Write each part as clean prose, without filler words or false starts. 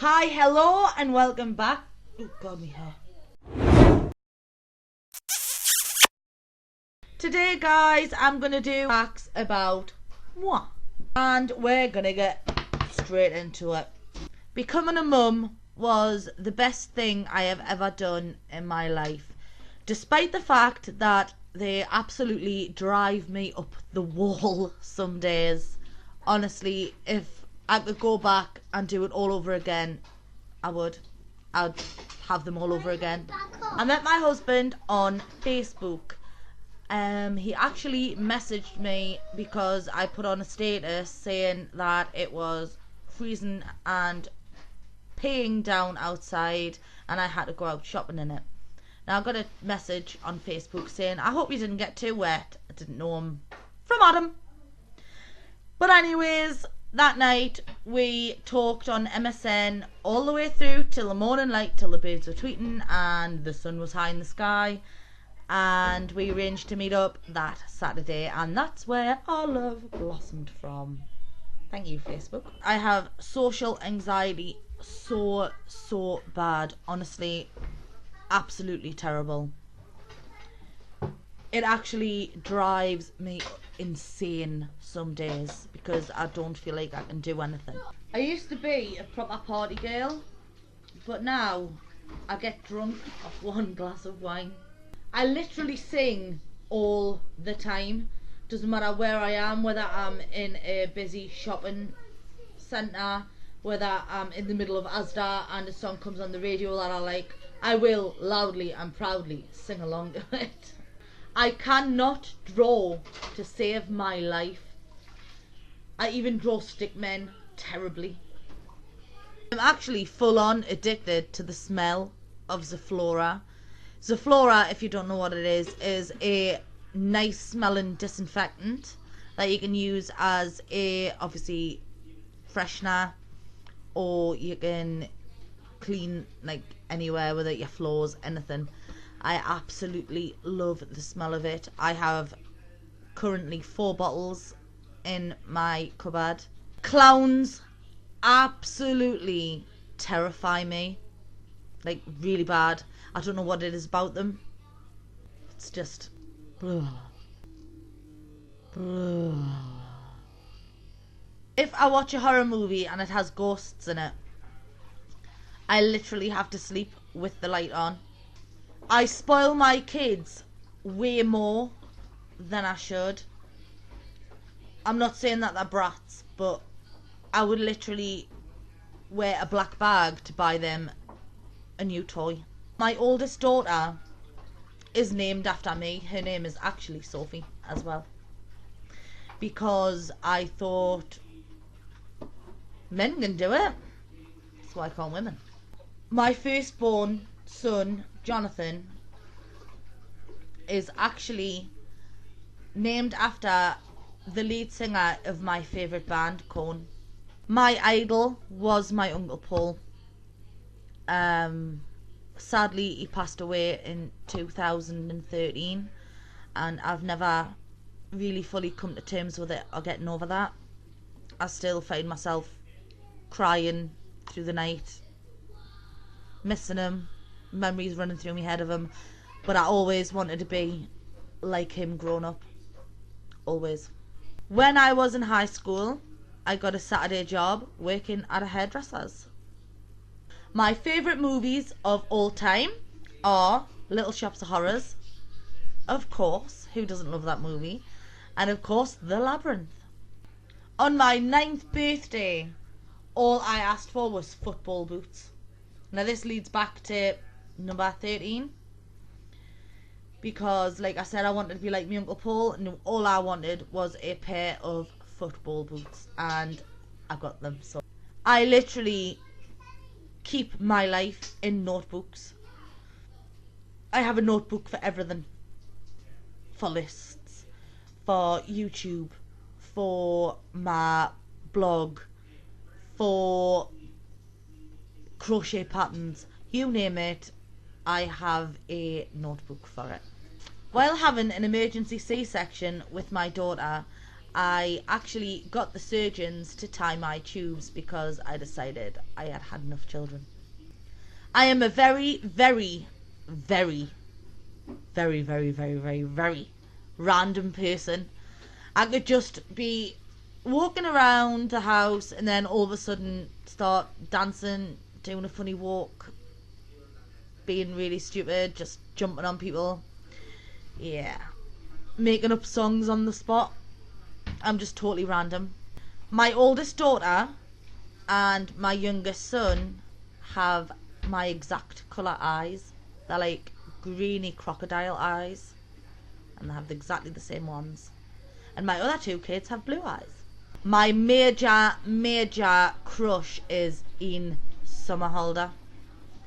Hi, hello, and welcome back. Oh God, my hair. Today, guys, I'm gonna do facts about moi, and we're gonna get straight into it. Becoming a mum was the best thing I have ever done in my life, despite the fact that they absolutely drive me up the wall some days. Honestly, if I could go back and do it all over again, I would. I'd have them all over again. I met my husband on Facebook. He actually messaged me because I put on a status saying that it was freezing and peeing down outside and I had to go out shopping in it. Now I got a message on Facebook saying, I hope you didn't get too wet. I didn't know him from Adam. But anyways, that night we talked on MSN all the way through till the morning light, till the birds were tweeting and the sun was high in the sky. And we arranged to meet up that Saturday, and that's where our love blossomed from. Thank you, Facebook. I have social anxiety so bad. Honestly, absolutely terrible. It actually drives me insane some days because I don't feel like I can do anything. I used to be a proper party girl, but now I get drunk off one glass of wine. I literally sing all the time. Doesn't matter where I am, whether I'm in a busy shopping centre, whether I'm in the middle of Asda and a song comes on the radio that I like, I will loudly and proudly sing along to it. I cannot draw to save my life. I even draw stickmen terribly. I'm actually full on addicted to the smell of Zoflora. Zoflora, if you don't know what it is a nice smelling disinfectant that you can use as a, obviously, freshener, or you can clean like anywhere, whether your floors, anything. I absolutely love the smell of it. I have currently 4 bottles in my cupboard. Clowns absolutely terrify me, like really bad. I don't know what it is about them. It's just If I watch a horror movie and it has ghosts in it, I literally have to sleep with the light on. I spoil my kids way more than I should. I'm not saying that they're brats, but I would literally wear a black bag to buy them a new toy. My oldest daughter is named after me. Her name is actually Sophie as well, because I thought men can do it, so I call women. My firstborn son, Jonathan, is actually named after the lead singer of my favourite band, Korn. My idol was my Uncle Paul. Sadly, he passed away in 2013, and I've never really fully come to terms with it or getting over that. I still find myself crying through the night, missing him, memories running through my head of him, but I always wanted to be like him growing up. Always. When I was in high school, I got a Saturday job working at a hairdresser's. My favourite movies of all time are Little Shops of Horrors, of course, who doesn't love that movie, and of course The Labyrinth. On my 9th birthday, all I asked for was football boots. Now this leads back to number 13, because like I said, I wanted to be like my Uncle Paul, and all I wanted was a pair of football boots, and I got them. So I literally keep my life in notebooks. I have a notebook for everything. For lists, for YouTube, for my blog, for crochet patterns, you name it, I have a notebook for it. While having an emergency C-section with my daughter, I actually got the surgeons to tie my tubes because I decided I had had enough children. I am a very, very, very, very, very, very, very, very random person. I could just be walking around the house and then all of a sudden start dancing, doing a funny walk, being really stupid, just jumping on people. Yeah. Making up songs on the spot. I'm just totally random. My oldest daughter and my youngest son have my exact colour eyes. They're like greeny crocodile eyes, and they have exactly the same ones. And my other two kids have blue eyes. My major crush is Ian Somerhalder.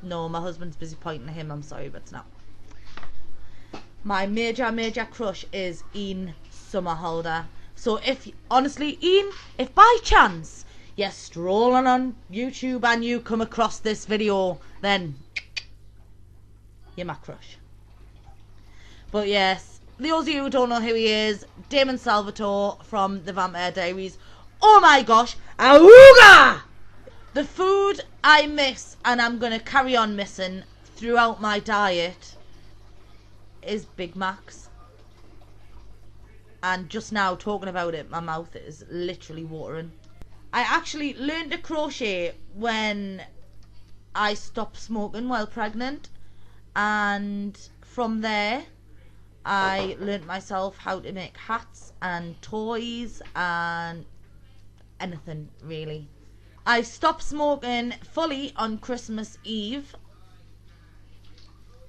No, my husband's busy pointing at him, I'm sorry, but it's not. My major crush is Ian Somerhalder. So if, honestly, Ian, if by chance you're strolling on YouTube and you come across this video, then you're my crush. But yes, those of you who don't know who he is, Damon Salvatore from The Vampire Diaries. Oh my gosh, awooga! The food I miss, and I'm going to carry on missing throughout my diet, is Big Macs. And just now, talking about it, my mouth is literally watering. I actually learned to crochet when I stopped smoking while pregnant. And from there, I learnt myself how to make hats and toys and anything, really. I stopped smoking fully on Christmas Eve.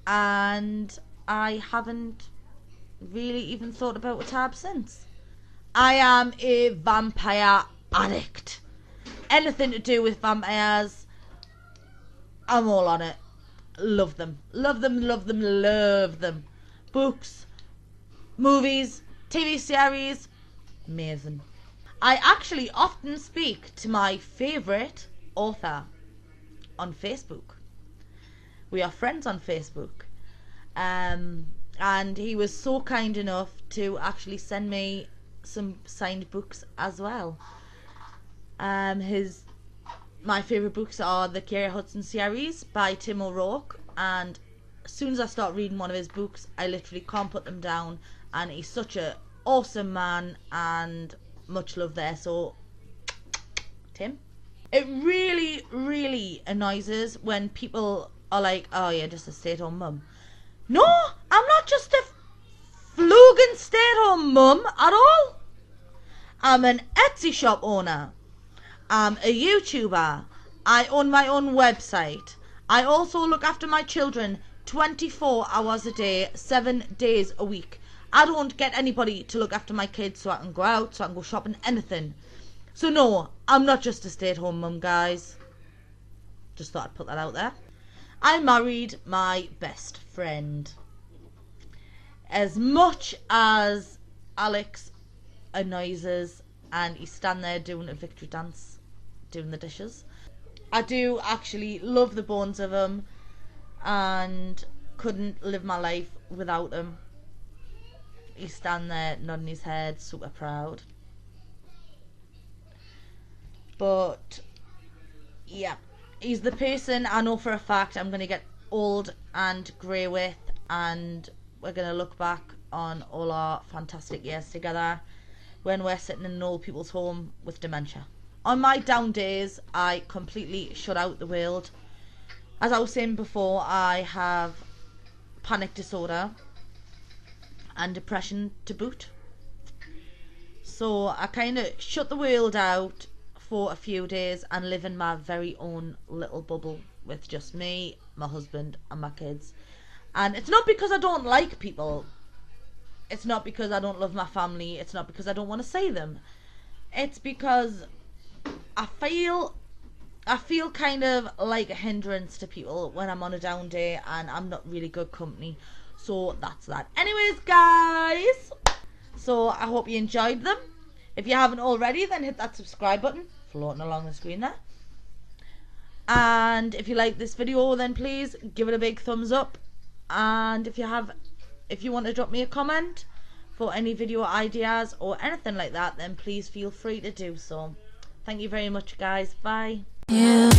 And I haven't really even thought about a tab since. I am a vampire addict. Anything to do with vampires, I'm all on it. Love them. Love them, love them, love them. Books, movies, TV series, amazing. I actually often speak to my favourite author on Facebook. We are friends on Facebook. And he was so kind enough to actually send me some signed books as well. My favourite books are the Kira Hudson series by Tim O'Rourke, and as soon as I start reading one of his books, I literally can't put them down, and he's such an awesome man, and much love there. So Tim, it really, really annoys us when people are like, oh yeah, just a stay-at-home mum. No, I'm not just a flugan stay-at-home mum at all. I'm an Etsy shop owner. I'm a YouTuber. I own my own website. I also look after my children 24 hours a day, 7 days a week. I don't get anybody to look after my kids so I can go out, so I can go shopping, anything. So no, I'm not just a stay-at-home mum, guys. Just thought I'd put that out there. I married my best friend. As much as Alex annoys us and he's standing there doing a victory dance, doing the dishes, I do actually love the bones of him and couldn't live my life without him. He's standing there nodding his head, super proud. But yeah, he's the person I know for a fact I'm going to get old and grey with, and we're going to look back on all our fantastic years together when we're sitting in an old people's home with dementia. On my down days, I completely shut out the world. As I was saying before, I have panic disorder and depression to boot. So I kind of shut the world out for a few days and live in my very own little bubble with just me, my husband and my kids. And it's not because I don't like people. It's not because I don't love my family. It's not because I don't want to see them. It's because I feel kind of like a hindrance to people when I'm on a down day and I'm not really good company. So that's that. Anyways, guys, so I hope you enjoyed them. If you haven't already, then hit that subscribe button floating along the screen there. And if you like this video, then please give it a big thumbs up. And if you want to drop me a comment, for any video ideas or anything like that, then please feel free to do so. Thank you very much, guys. Bye. Yeah.